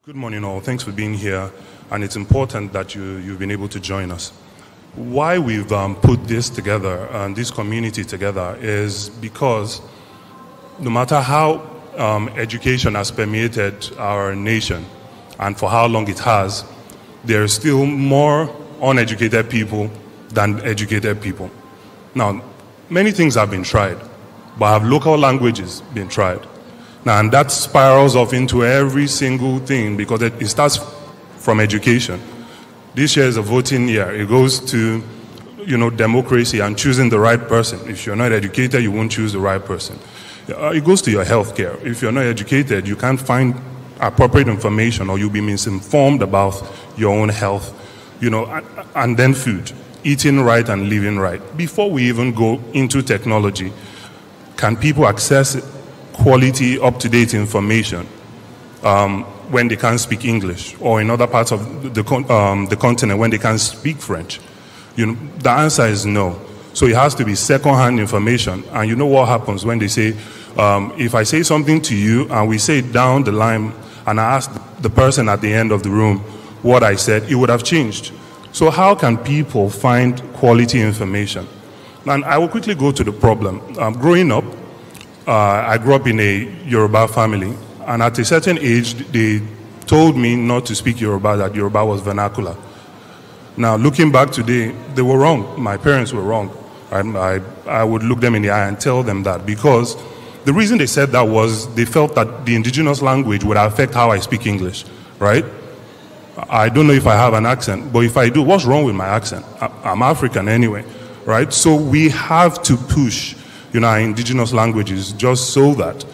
Good morning all, thanks for being here, and it's important that you've been able to join us. Why we've put this together and this community together is because no matter how education has permeated our nation and for how long it has, there are still more uneducated people than educated people. Now, many things have been tried, but have local languages been tried? Now, and that spirals off into every single thing because it starts from education. This year is a voting year. It goes to, democracy and choosing the right person. If you're not educated, you won't choose the right person. It goes to your health care. If you're not educated, you can't find appropriate information or you'll be misinformed about your own health, and then food, eating right and living right. Before we even go into technology, can people access quality, up-to-date information when they can't speak English, or in other parts of the continent when they can't speak French? The answer is no. So it has to be second-hand information. And you know what happens when they say, if I say something to you and we say it down the line and I ask the person at the end of the room what I said, it would have changed. So how can people find quality information? And I will quickly go to the problem. Growing up, I grew up in a Yoruba family, and at a certain age, they told me not to speak Yoruba, that Yoruba was vernacular. Now, looking back today, they were wrong. My parents were wrong. I would look them in the eye and tell them that, because the reason they said that was they felt that the indigenous language would affect how I speak English, right? I don't know if I have an accent, but if I do, what's wrong with my accent? I'm African anyway, right? So we have to push our indigenous languages just so that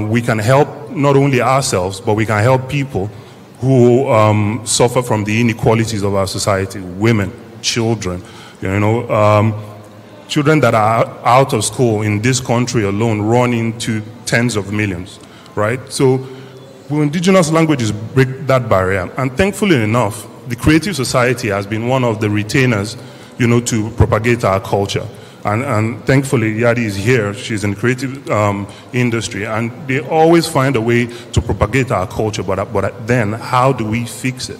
we can help not only ourselves, but we can help people who suffer from the inequalities of our society, women, children, children that are out of school in this country alone run into tens of millions, right? So indigenous languages break that barrier. And thankfully enough, the Creative Society has been one of the retainers, to propagate our culture. And thankfully, Yadi is here. She's in the creative industry, and they always find a way to propagate our culture. But then, how do we fix it?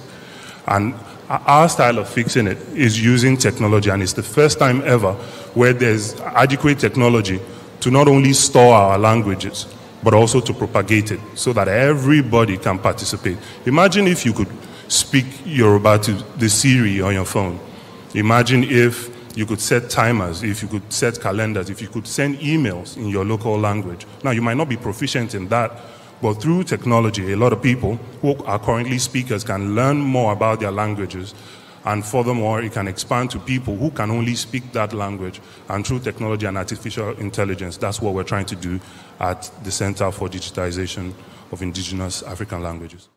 And our style of fixing it is using technology, and it's the first time ever where there's adequate technology to not only store our languages, but also to propagate it so that everybody can participate. Imagine if you could speak Yoruba to the Siri on your phone. Imagine if you could set timers, if you could set calendars, if you could send emails in your local language. Now, you might not be proficient in that, but through technology, a lot of people who are currently speakers can learn more about their languages. And furthermore, it can expand to people who can only speak that language. And through technology and artificial intelligence, that's what we're trying to do at the Center for Digitization of Indigenous African Languages.